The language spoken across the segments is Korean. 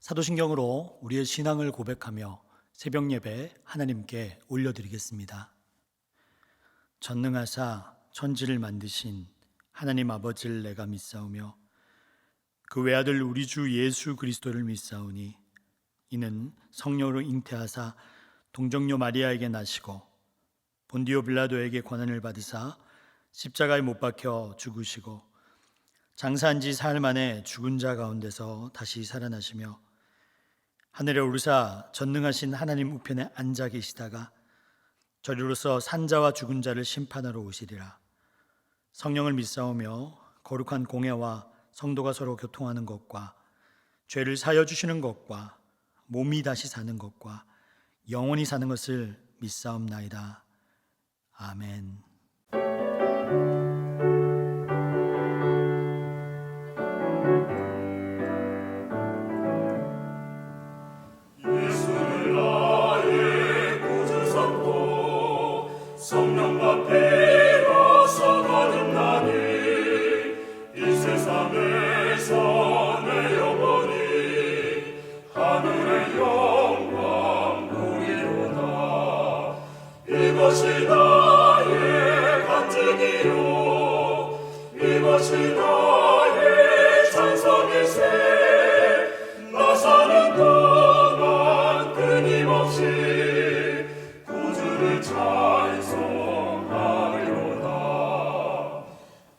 사도신경으로 우리의 신앙을 고백하며 새벽 예배 하나님께 올려드리겠습니다. 전능하사 천지를 만드신 하나님 아버지를 내가 믿사오며 그 외아들 우리 주 예수 그리스도를 믿사오니 이는 성령으로 잉태하사 동정녀 마리아에게 나시고 본디오 빌라도에게 권한을 받으사 십자가에 못 박혀 죽으시고 장사한 지 사흘 만에 죽은 자 가운데서 다시 살아나시며 하늘에 오르사 전능하신 하나님 우편에 앉아 계시다가 저리로서 산자와 죽은 자를 심판하러 오시리라. 성령을 믿사오며 거룩한 공예와 성도가 서로 교통하는 것과 죄를 사여 주시는 것과 몸이 다시 사는 것과 영원히 사는 것을 믿사옵나이다. 아멘. 성령과 피로서 거듭나니 이 세상에서 내 영혼이 하늘의 영광 보리로다. 이것이 나의 간증이요 이것이 나의 찬송일세. 나 사는 동안 끊임없이 구주를 찬송하리로다.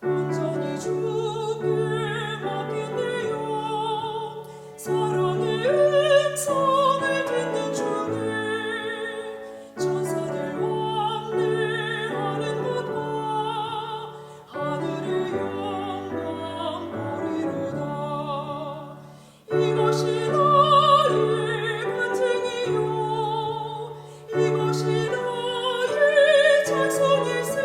온전히 주께 맡긴대요. 사랑의 음성을 듣는 주님, 천사들 왕래하는 곳과 하늘의 영광 보리로다. 이것이 나의 간증이요 이것이 나의 찬송일세.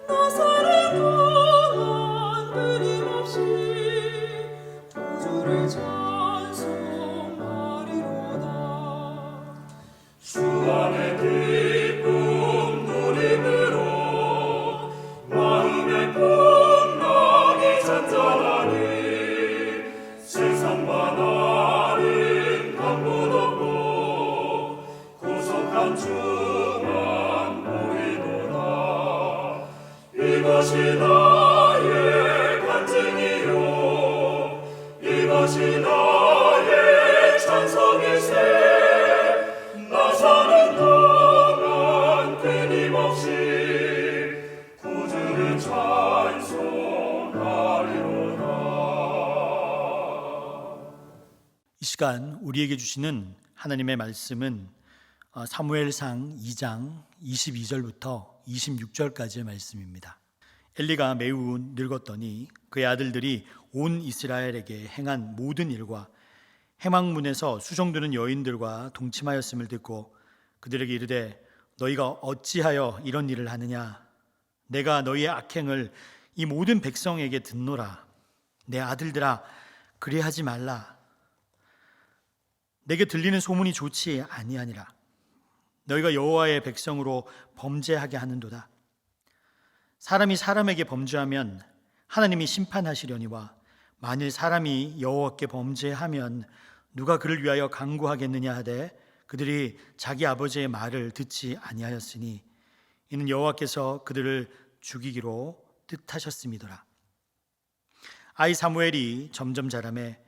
나 사는 동안 끊임없이 구주를 찬송하리로다. 주 안에 기쁨 누림으로 마음의 풍랑이 잔잔하니 세상과 나는 강분 없고 구속한 주만 보이노라. 이것이 나의 간증이요 이것이 나의 찬송일세. 나 사는 동안 끊임없이 구주를 찬송하리로다. 이 시간 우리에게 주시는 하나님의 말씀은 사무엘상 2장 22절부터 26절까지의 말씀입니다. 엘리가 매우 늙었더니 그의 아들들이 온 이스라엘에게 행한 모든 일과 해망문에서 수종드는 여인들과 동침하였음을 듣고 그들에게 이르되 너희가 어찌하여 이런 일을 하느냐. 내가 너희의 악행을 이 모든 백성에게 듣노라. 내 아들들아 그리하지 말라. 내게 들리는 소문이 좋지 아니하니라. 너희가 여호와의 백성으로 범죄하게 하는도다. 사람이 사람에게 범죄하면 하나님이 심판하시려니와 만일 사람이 여호와께 범죄하면 누가 그를 위하여 강구하겠느냐 하되 그들이 자기 아버지의 말을 듣지 아니하였으니 이는 여호와께서 그들을 죽이기로 뜻하셨음이더라. 아이 사무엘이 점점 자라매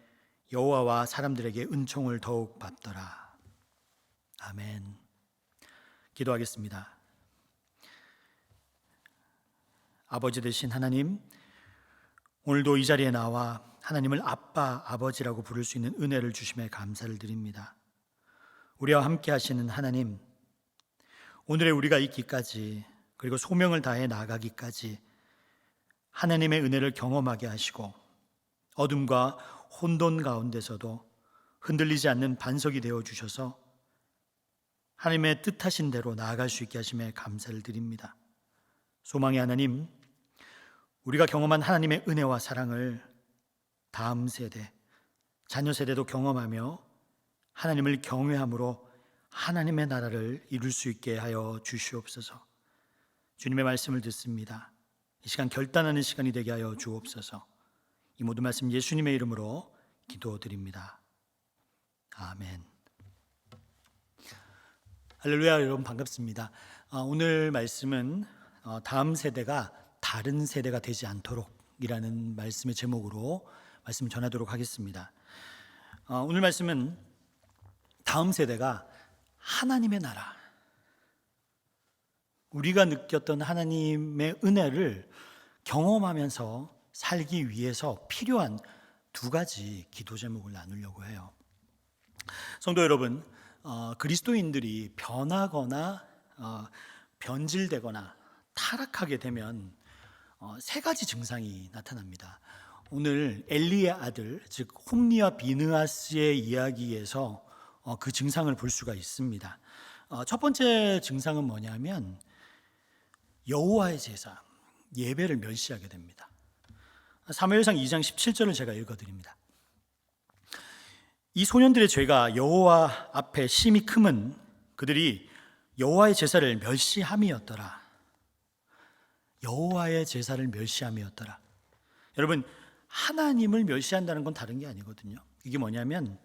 여호와와 사람들에게 은총을 더욱 받더라. 아멘. 기도하겠습니다. 아버지 되신 하나님, 오늘도 이 자리에 나와 하나님을 아빠, 아버지라고 부를 수 있는 은혜를 주심에 감사를 드립니다. 우리와 함께 하시는 하나님, 오늘의 우리가 있기까지 그리고 소명을 다해 나가기까지 하나님의 은혜를 경험하게 하시고 어둠과 혼돈 가운데서도 흔들리지 않는 반석이 되어 주셔서 하나님의 뜻하신 대로 나아갈 수 있게 하심에 감사를 드립니다. 소망의 하나님, 우리가 경험한 하나님의 은혜와 사랑을 다음 세대, 자녀 세대도 경험하며 하나님을 경외함으로 하나님의 나라를 이룰 수 있게 하여 주시옵소서. 주님의 말씀을 듣습니다. 이 시간 결단하는 시간이 되게 하여 주옵소서. 이 모든 말씀 예수님의 이름으로 기도드립니다. 아멘. 할렐루야. 여러분 반갑습니다. 오늘 말씀은 다음 세대가 다른 세대가 되지 않도록이라는 말씀의 제목으로 말씀 전하도록 하겠습니다. 오늘 말씀은 다음 세대가 하나님의 나라, 우리가 느꼈던 하나님의 은혜를 경험하면서 살기 위해서 필요한 두 가지 기도 제목을 나누려고 해요. 성도 여러분, 그리스도인들이 변하거나 변질되거나 타락하게 되면 세 가지 증상이 나타납니다. 오늘 엘리의 아들, 즉 홈리와 비느하스의 이야기에서 그 증상을 볼 수가 있습니다. 첫 번째 증상은 뭐냐면 여호와의 제사, 예배를 멸시하게 됩니다. 사무엘상 2장 17절을 제가 읽어드립니다. 이 소년들의 죄가 여호와 앞에 심히 크면 그들이 여호와의 제사를 멸시함이었더라. 여호와의 제사를 멸시함이었더라. 여러분, 하나님을 멸시한다는 건 다른 게 아니거든요. 이게 뭐냐면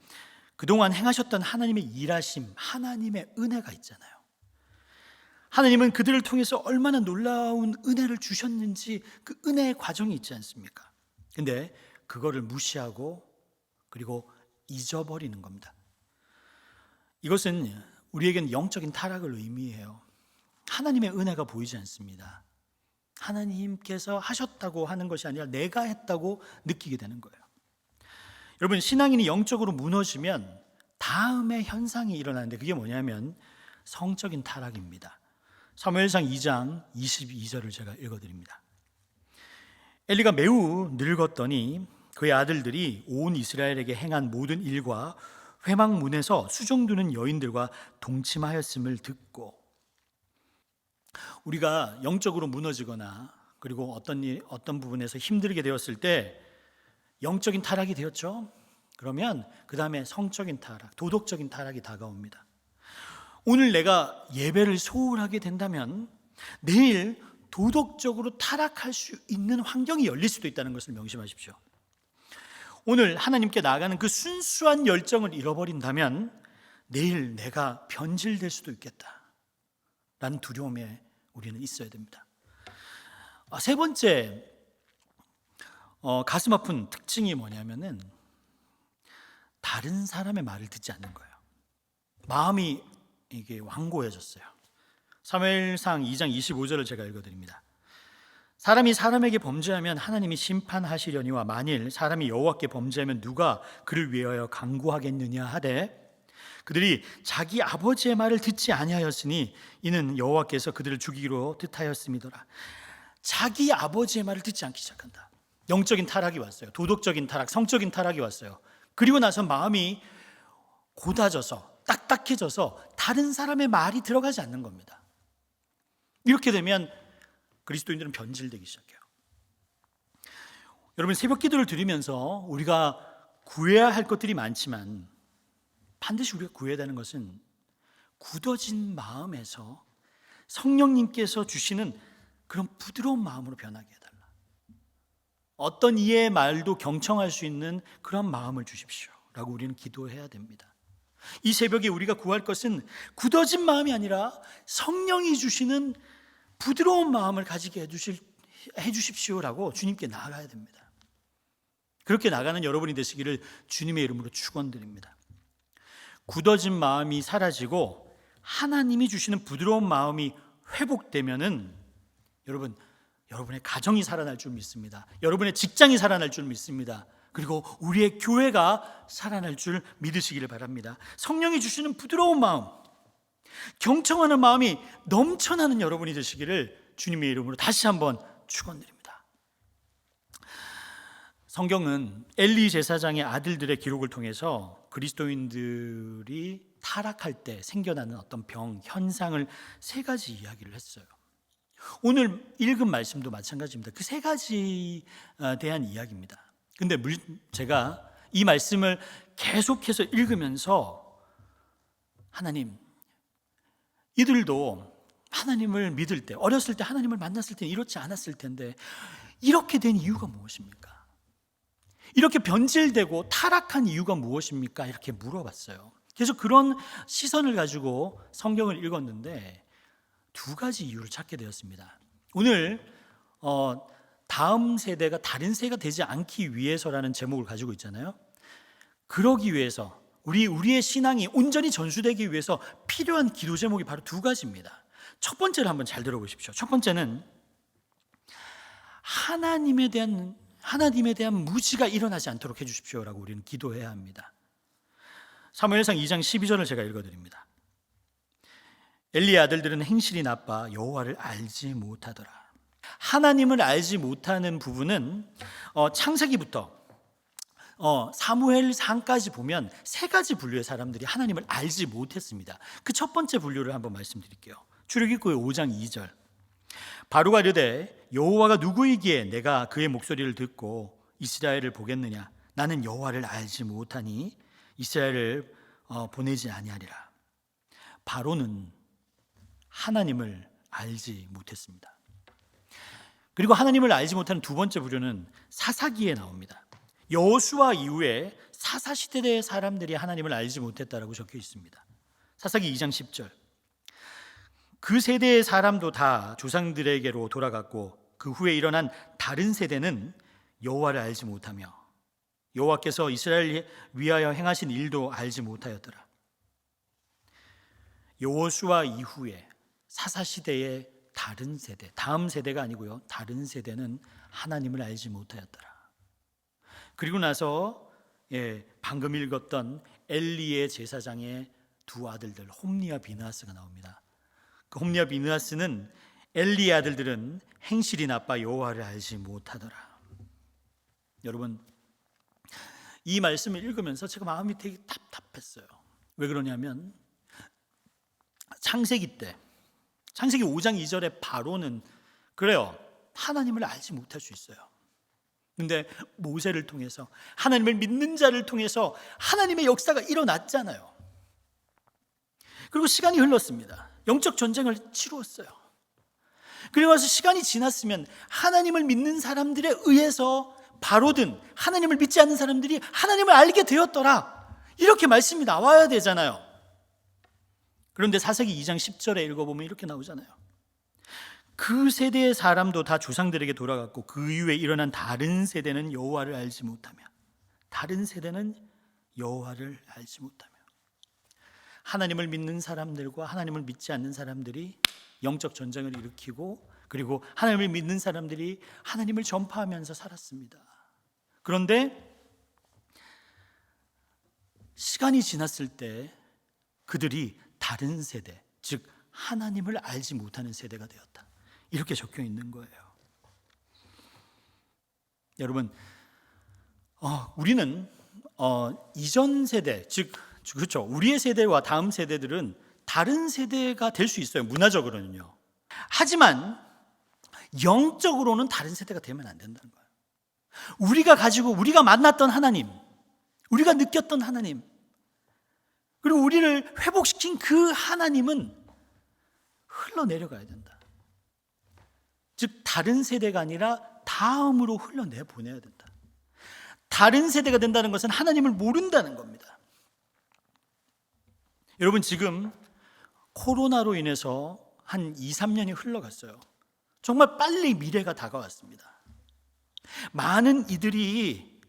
그동안 행하셨던 하나님의 일하심, 하나님의 은혜가 있잖아요. 하나님은 그들을 통해서 얼마나 놀라운 은혜를 주셨는지 그 은혜의 과정이 있지 않습니까? 근데 그거를 무시하고 그리고 잊어버리는 겁니다. 이것은 우리에게는 영적인 타락을 의미해요. 하나님의 은혜가 보이지 않습니다. 하나님께서 하셨다고 하는 것이 아니라 내가 했다고 느끼게 되는 거예요. 여러분, 신앙인이 영적으로 무너지면 다음의 현상이 일어나는데 그게 뭐냐면 성적인 타락입니다. 사무엘상 2장 22절을 제가 읽어드립니다. 엘리가 매우 늙었더니 그의 아들들이 온 이스라엘에게 행한 모든 일과 회막문에서 수종드는 여인들과 동침하였음을 듣고, 우리가 영적으로 무너지거나 그리고 어떤 부분에서 힘들게 되었을 때 영적인 타락이 되었죠. 그러면 그 다음에 성적인 타락, 도덕적인 타락이 다가옵니다. 오늘 내가 예배를 소홀하게 된다면 내일 도덕적으로 타락할 수 있는 환경이 열릴 수도 있다는 것을 명심하십시오. 오늘 하나님께 나아가는 그 순수한 열정을 잃어버린다면 내일 내가 변질될 수도 있겠다라는 두려움에 우리는 있어야 됩니다. 세 번째 가슴 아픈 특징이 뭐냐면은 다른 사람의 말을 듣지 않는 거예요. 마음이 이게 완고해졌어요. 사무엘상 2장 25절을 제가 읽어드립니다. 사람이 사람에게 범죄하면 하나님이 심판하시려니와 만일 사람이 여호와께 범죄하면 누가 그를 위하여 간구하겠느냐 하되 그들이 자기 아버지의 말을 듣지 아니하였으니 이는 여호와께서 그들을 죽이기로 뜻하였음이더라. 자기 아버지의 말을 듣지 않기 시작한다. 영적인 타락이 왔어요. 도덕적인 타락, 성적인 타락이 왔어요. 그리고 나서 마음이 고다져서 딱딱해져서 다른 사람의 말이 들어가지 않는 겁니다. 이렇게 되면 그리스도인들은 변질되기 시작해요. 여러분, 새벽 기도를 드리면서 우리가 구해야 할 것들이 많지만 반드시 우리가 구해야 되는 것은 굳어진 마음에서 성령님께서 주시는 그런 부드러운 마음으로 변하게 해달라. 어떤 이의 말도 경청할 수 있는 그런 마음을 주십시오 라고 우리는 기도해야 됩니다. 이 새벽에 우리가 구할 것은 굳어진 마음이 아니라 성령이 주시는 부드러운 마음을 가지게 해주십시오라고 주님께 나아가야 됩니다. 그렇게 나가는 여러분이 되시기를 주님의 이름으로 축원드립니다. 굳어진 마음이 사라지고 하나님이 주시는 부드러운 마음이 회복되면은 여러분의 가정이 살아날 줄 믿습니다. 여러분의 직장이 살아날 줄 믿습니다. 그리고 우리의 교회가 살아날 줄 믿으시기를 바랍니다. 성령이 주시는 부드러운 마음, 경청하는 마음이 넘쳐나는 여러분이 되시기를 주님의 이름으로 다시 한번 축원드립니다. 성경은 엘리 제사장의 아들들의 기록을 통해서 그리스도인들이 타락할 때 생겨나는 어떤 병, 현상을 세 가지 이야기를 했어요. 오늘 읽은 말씀도 마찬가지입니다. 그 세 가지에 대한 이야기입니다. 근데 제가 이 말씀을 계속해서 읽으면서 하나님, 이들도 하나님을 믿을 때, 어렸을 때 하나님을 만났을 때 이렇지 않았을 텐데 이렇게 된 이유가 무엇입니까? 이렇게 변질되고 타락한 이유가 무엇입니까? 이렇게 물어봤어요. 그래서 그런 시선을 가지고 성경을 읽었는데 두 가지 이유를 찾게 되었습니다. 오늘 다음 세대가 다른 세대가 되지 않기 위해서라는 제목을 가지고 있잖아요. 그러기 위해서 우리의 신앙이 온전히 전수되기 위해서 필요한 기도 제목이 바로 두 가지입니다. 첫 번째를 한번 잘 들어보십시오. 첫 번째는 하나님에 대한 무지가 일어나지 않도록 해주십시오라고 우리는 기도해야 합니다. 사무엘상 2장 12절을 제가 읽어드립니다. 엘리의 아들들은 행실이 나빠 여호와를 알지 못하더라. 하나님을 알지 못하는 부분은 창세기부터 사무엘상까지 보면 세 가지 분류의 사람들이 하나님을 알지 못했습니다. 그 첫 번째 분류를 한번 말씀드릴게요. 출애굽기 5장 2절. 바로가 이르되 여호와가 누구이기에 내가 그의 목소리를 듣고 이스라엘을 보겠느냐? 나는 여호와를 알지 못하니 이스라엘을 보내지 아니하리라. 바로는 하나님을 알지 못했습니다. 그리고 하나님을 알지 못하는 두 번째 부류는 사사기에 나옵니다. 여호수아 이후에 사사시대의 사람들이 하나님을 알지 못했다라고 적혀 있습니다. 사사기 2장 10절. 그 세대의 사람도 다 조상들에게로 돌아갔고 그 후에 일어난 다른 세대는 여호와를 알지 못하며 여호와께서 이스라엘 위하여 행하신 일도 알지 못하였더라. 여호수아 이후에 사사시대의 다른 세대, 다음 세대가 아니고요, 다른 세대는 하나님을 알지 못하였더라. 그리고 나서 방금 읽었던 엘리의 제사장의 두 아들들 홈리와 비느하스가 나옵니다. 그 홈리와 비느하스는 엘리의 아들들은 행실이 나빠 여호와를 알지 못하더라. 여러분, 이 말씀을 읽으면서 제가 마음이 되게 답답했어요. 왜 그러냐면 창세기 때, 창세기 5장 2절에 바로는 그래요, 하나님을 알지 못할 수 있어요. 근데 모세를 통해서, 하나님을 믿는 자를 통해서 하나님의 역사가 일어났잖아요. 그리고 시간이 흘렀습니다. 영적 전쟁을 치루었어요. 그리고 나서 시간이 지났으면 하나님을 믿는 사람들에 의해서 바로든 하나님을 믿지 않는 사람들이 하나님을 알게 되었더라, 이렇게 말씀이 나와야 되잖아요. 그런데 사사기 2장 10절에 읽어보면 이렇게 나오잖아요. 그 세대의 사람도 다 조상들에게 돌아갔고 그 이후에 일어난 다른 세대는 여호와를 알지 못하며, 다른 세대는 여호와를 알지 못하며, 하나님을 믿는 사람들과 하나님을 믿지 않는 사람들이 영적 전쟁을 일으키고, 그리고 하나님을 믿는 사람들이 하나님을 전파하면서 살았습니다. 그런데 시간이 지났을 때 그들이 다른 세대, 즉 하나님을 알지 못하는 세대가 되었다, 이렇게 적혀 있는 거예요. 여러분, 우리는 이전 세대, 즉 그렇죠, 우리의 세대와 다음 세대들은 다른 세대가 될 수 있어요, 문화적으로는요. 하지만 영적으로는 다른 세대가 되면 안 된다는 거예요. 우리가 만났던 하나님, 우리가 느꼈던 하나님, 그리고 우리를 회복시킨 그 하나님은 흘러내려가야 된다. 즉 다른 세대가 아니라 다음으로 흘러내보내야 된다. 다른 세대가 된다는 것은 하나님을 모른다는 겁니다. 여러분, 지금 코로나로 인해서 한 2, 3년이 흘러갔어요. 정말 빨리 미래가 다가왔습니다. 많은 이들이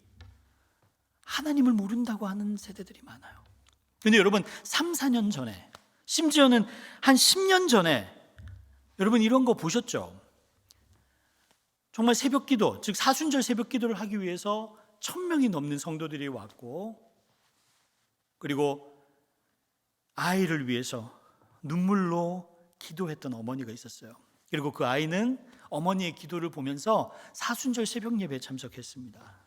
하나님을 모른다고 하는 세대들이 많아요. 그런데 여러분, 3, 4년 전에, 심지어는 한 10년 전에 여러분 이런 거 보셨죠? 정말 새벽기도, 즉 사순절 새벽기도를 하기 위해서 1000명이 넘는 성도들이 왔고, 그리고 아이를 위해서 눈물로 기도했던 어머니가 있었어요. 그리고 그 아이는 어머니의 기도를 보면서 사순절 새벽 예배에 참석했습니다.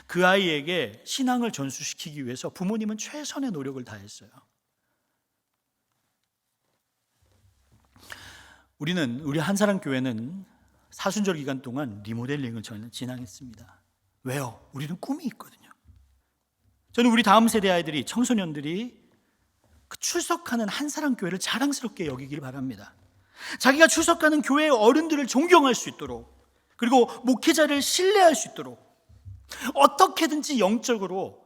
그 아이에게 신앙을 전수시키기 위해서 부모님은 최선의 노력을 다했어요. 우리 한사랑교회는 사순절 기간 동안 리모델링을 저희는 진행했습니다. 왜요? 우리는 꿈이 있거든요. 저는 우리 다음 세대 아이들이, 청소년들이 그 출석하는 한사랑교회를 자랑스럽게 여기길 바랍니다. 자기가 출석하는 교회의 어른들을 존경할 수 있도록, 그리고 목회자를 신뢰할 수 있도록 어떻게든지 영적으로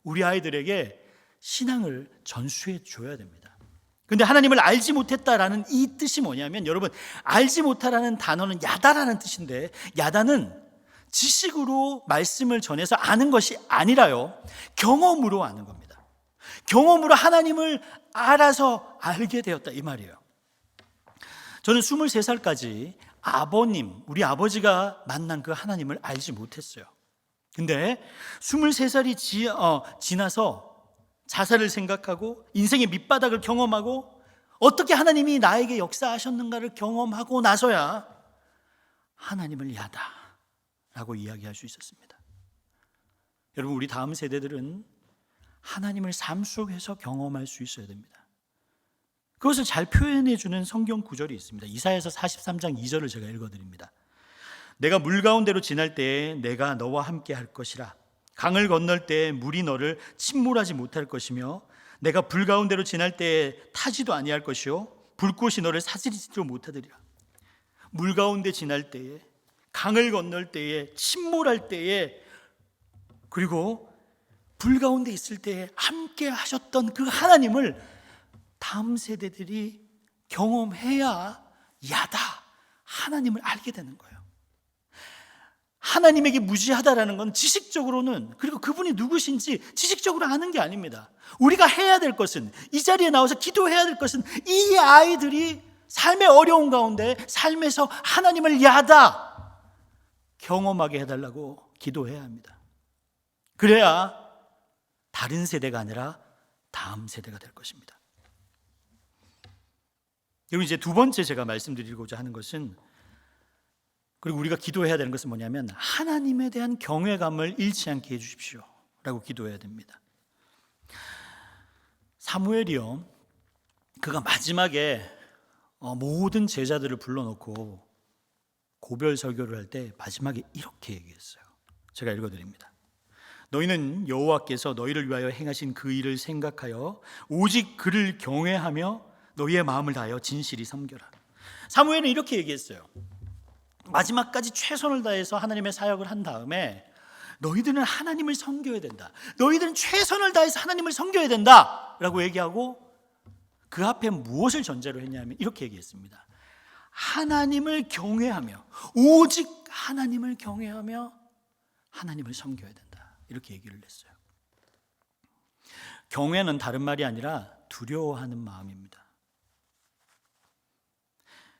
우리 아이들에게 신앙을 전수해 줘야 됩니다. 근데 하나님을 알지 못했다라는 이 뜻이 뭐냐면, 여러분, 알지 못하라는 단어는 야다라는 뜻인데, 야다는 지식으로 말씀을 전해서 아는 것이 아니라요, 경험으로 아는 겁니다. 경험으로 하나님을 알아서 알게 되었다, 이 말이에요. 저는 23살까지 우리 아버지가 만난 그 하나님을 알지 못했어요. 근데 23살이 지나서 자살을 생각하고 인생의 밑바닥을 경험하고 어떻게 하나님이 나에게 역사하셨는가를 경험하고 나서야 하나님을 야다라고 이야기할 수 있었습니다. 여러분, 우리 다음 세대들은 하나님을 삶 속에서 경험할 수 있어야 됩니다. 그것을 잘 표현해 주는 성경 구절이 있습니다. 이사야서 43장 2절을 제가 읽어드립니다. 내가 물 가운데로 지날 때에 내가 너와 함께 할 것이라. 강을 건널 때에 물이 너를 침몰하지 못할 것이며 내가 불 가운데로 지날 때에 타지도 아니할 것이요 불꽃이 너를 사지리지도 못하리라. 물 가운데 지날 때에, 강을 건널 때에, 침몰할 때에, 그리고 불 가운데 있을 때에 함께 하셨던 그 하나님을 다음 세대들이 경험해야 야다, 하나님을 알게 되는 거예요. 하나님에게 무지하다라는 건 지식적으로는, 그리고 그분이 누구신지 지식적으로 아는 게 아닙니다. 우리가 해야 될 것은, 이 자리에 나와서 기도해야 될 것은, 이 아이들이 삶의 어려운 가운데 삶에서 하나님을 야다 경험하게 해달라고 기도해야 합니다. 그래야 다른 세대가 아니라 다음 세대가 될 것입니다. 그리고 이제 두 번째 제가 말씀드리고자 하는 것은, 그리고 우리가 기도해야 되는 것은 뭐냐면, 하나님에 대한 경외감을 잃지 않게 해주십시오 라고 기도해야 됩니다. 사무엘이요, 그가 마지막에 모든 제자들을 불러놓고 고별 설교를 할 때 마지막에 이렇게 얘기했어요. 제가 읽어드립니다. 너희는 여호와께서 너희를 위하여 행하신 그 일을 생각하여 오직 그를 경외하며 너희의 마음을 다하여 진실이 섬겨라. 사무엘은 이렇게 얘기했어요. 마지막까지 최선을 다해서 하나님의 사역을 한 다음에 너희들은 하나님을 섬겨야 된다, 너희들은 최선을 다해서 하나님을 섬겨야 된다 라고 얘기하고, 그 앞에 무엇을 전제로 했냐면 이렇게 얘기했습니다. 하나님을 경외하며, 오직 하나님을 경외하며 하나님을 섬겨야 된다, 이렇게 얘기를 했어요. 경외는 다른 말이 아니라 두려워하는 마음입니다.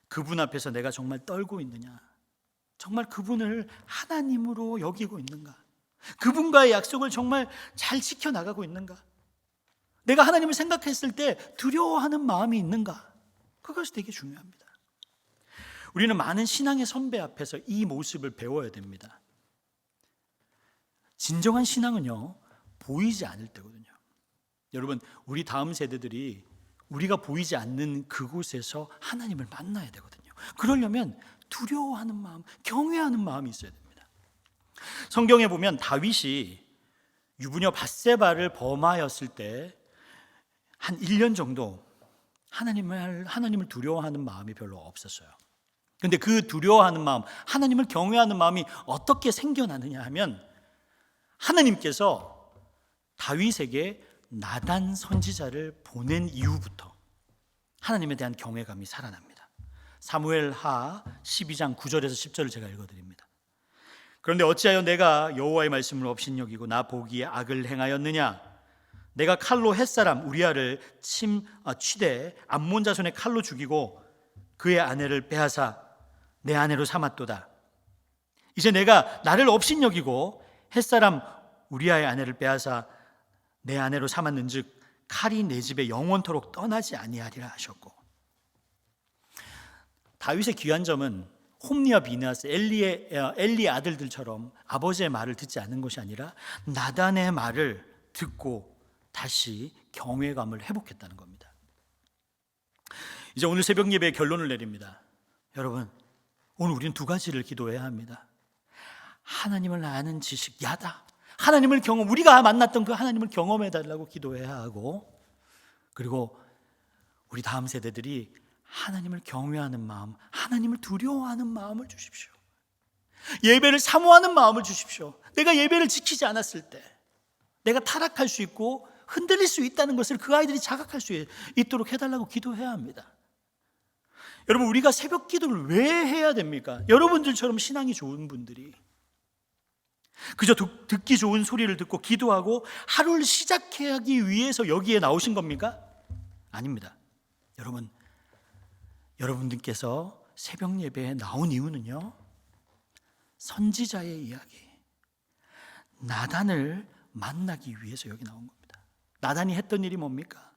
그분 앞에서 내가 정말 떨고 있느냐, 정말 그분을 하나님으로 여기고 있는가, 그분과의 약속을 정말 잘 지켜나가고 있는가, 내가 하나님을 생각했을 때 두려워하는 마음이 있는가, 그것이 되게 중요합니다. 우리는 많은 신앙의 선배 앞에서 이 모습을 배워야 됩니다. 진정한 신앙은요, 보이지 않을 때거든요. 여러분, 우리 다음 세대들이 우리가 보이지 않는 그곳에서 하나님을 만나야 되거든요. 그러려면 두려워하는 마음, 경외하는 마음이 있어야 됩니다. 성경에 보면 다윗이 유부녀 밧세바를 범하였을 때 한 1년 정도 하나님을 두려워하는 마음이 별로 없었어요. 그런데 그 두려워하는 마음, 하나님을 경외하는 마음이 어떻게 생겨나느냐 하면, 하나님께서 다윗에게 나단 선지자를 보낸 이후부터 하나님에 대한 경외감이 살아납니다. 사무엘하 12장 9절에서 10절을 제가 읽어드립니다. 그런데 어찌하여 내가 여호와의 말씀을 업신여기고 나 보기에 악을 행하였느냐? 내가 칼로 햇사람 우리아를 취대 암몬 자손의 칼로 죽이고 그의 아내를 빼앗아 내 아내로 삼았도다. 이제 내가 나를 업신여기고 햇사람 우리아의 아내를 빼앗아 내 아내로 삼았는즉 칼이 내 집에 영원토록 떠나지 아니하리라 하셨고, 다윗의 귀한 점은 홈리와 비느하스, 엘리의 아들들처럼 아버지의 말을 듣지 않는 것이 아니라 나단의 말을 듣고 다시 경외감을 회복했다는 겁니다. 이제 오늘 새벽 예배의 결론을 내립니다. 여러분, 오늘 우리는 두 가지를 기도해야 합니다. 하나님을 아는 지식, 야다, 하나님을 우리가 만났던 그 하나님을 경험해 달라고 기도해야 하고, 그리고 우리 다음 세대들이 하나님을 경외하는 마음, 하나님을 두려워하는 마음을 주십시오. 예배를 사모하는 마음을 주십시오. 내가 예배를 지키지 않았을 때 내가 타락할 수 있고 흔들릴 수 있다는 것을 그 아이들이 자각할 수 있도록 해달라고 기도해야 합니다. 여러분, 우리가 새벽 기도를 왜 해야 됩니까? 여러분들처럼 신앙이 좋은 분들이 그저 듣기 좋은 소리를 듣고 기도하고 하루를 시작하기 위해서 여기에 나오신 겁니까? 아닙니다. 여러분들께서 새벽 예배에 나온 이유는요, 선지자의 이야기, 나단을 만나기 위해서 여기 나온 겁니다. 나단이 했던 일이 뭡니까?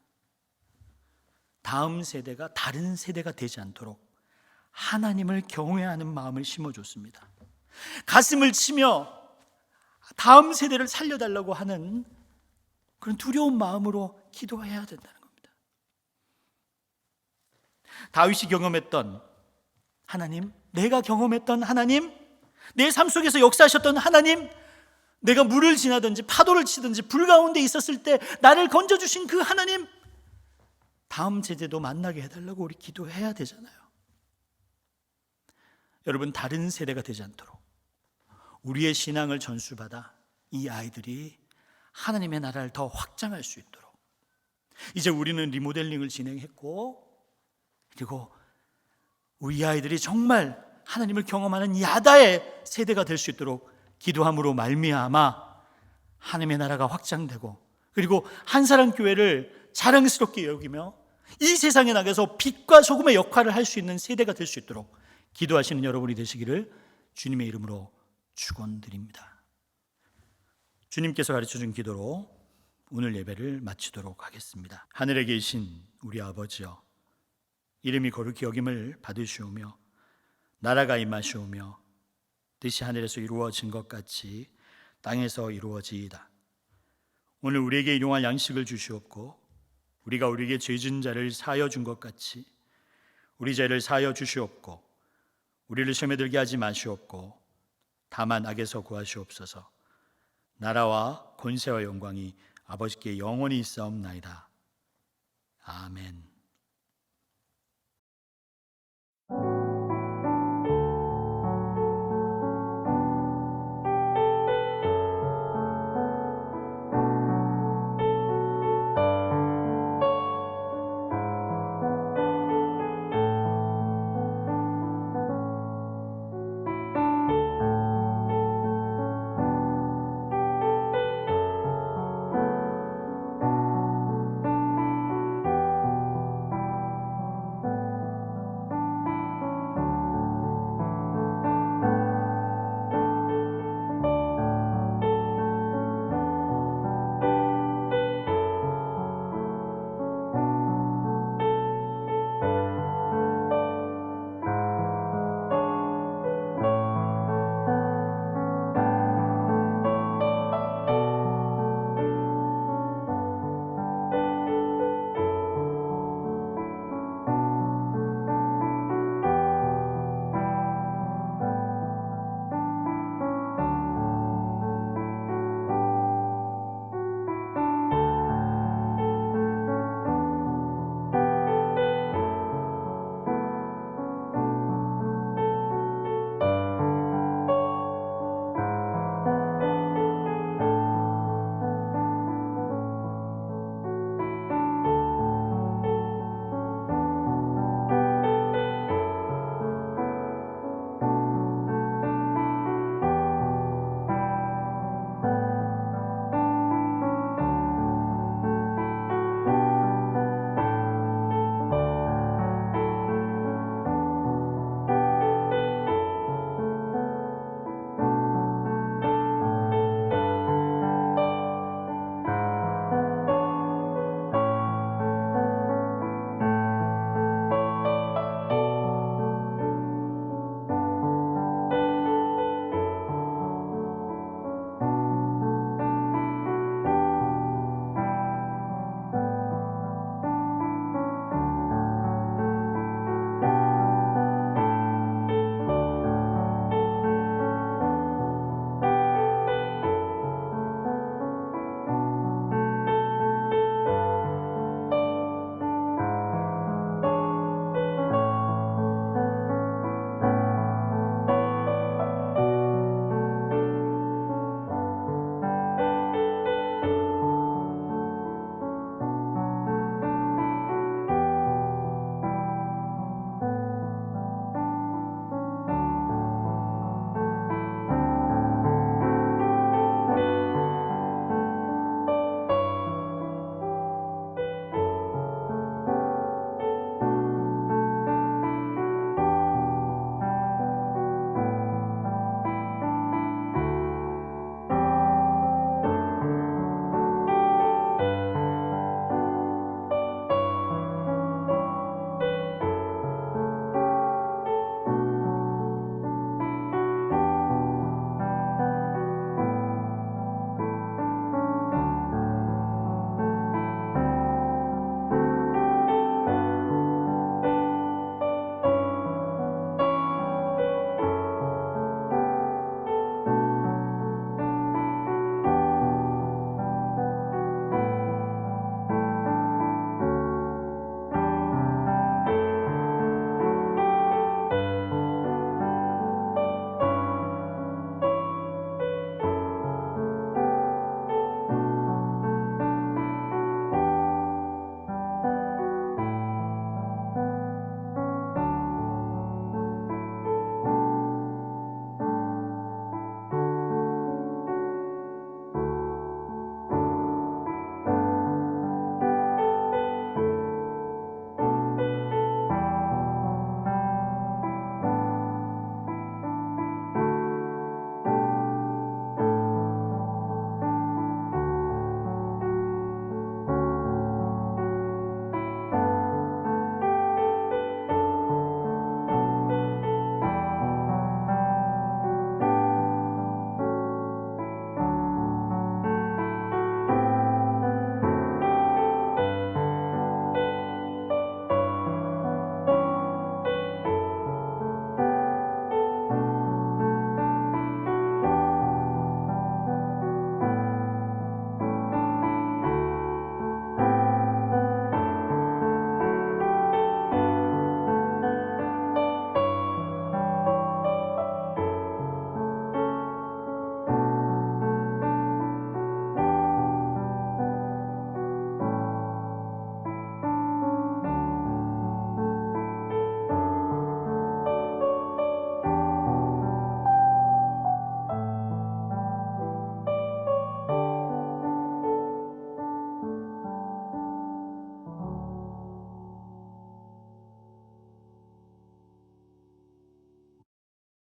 다음 세대가 다른 세대가 되지 않도록 하나님을 경외하는 마음을 심어줬습니다. 가슴을 치며 다음 세대를 살려달라고 하는 그런 두려운 마음으로 기도해야 된다는 겁니다. 다윗이 경험했던 하나님, 내가 경험했던 하나님, 내 삶 속에서 역사하셨던 하나님, 내가 물을 지나든지 파도를 치든지 불 가운데 있었을 때 나를 건져주신 그 하나님, 다음 세대도 만나게 해달라고 우리 기도해야 되잖아요. 여러분, 다른 세대가 되지 않도록 우리의 신앙을 전수받아 이 아이들이 하나님의 나라를 더 확장할 수 있도록, 이제 우리는 리모델링을 진행했고, 그리고 우리 아이들이 정말 하나님을 경험하는 야다의 세대가 될 수 있도록 기도함으로 말미암아 하나님의 나라가 확장되고, 그리고 한사랑교회를 자랑스럽게 여기며 이 세상에 나가서 빛과 소금의 역할을 할 수 있는 세대가 될 수 있도록 기도하시는 여러분이 되시기를 주님의 이름으로 축원드립니다. 주님께서 가르쳐준 기도로 오늘 예배를 마치도록 하겠습니다. 하늘에 계신 우리 아버지여, 이름이 거룩히 여김을 받으시오며 나라가 임하시오며 뜻이 하늘에서 이루어진 것 같이 땅에서 이루어지이다. 오늘 우리에게 일용할 양식을 주시옵고 우리가 우리에게 죄진 자를 사하여 준 것 같이 우리 죄를 사하여 주시옵고 우리를 시험에 들게 하지 마시옵고 다만 악에서 구하시옵소서. 나라와 권세와 영광이 아버지께 영원히 있사옵나이다. 아멘.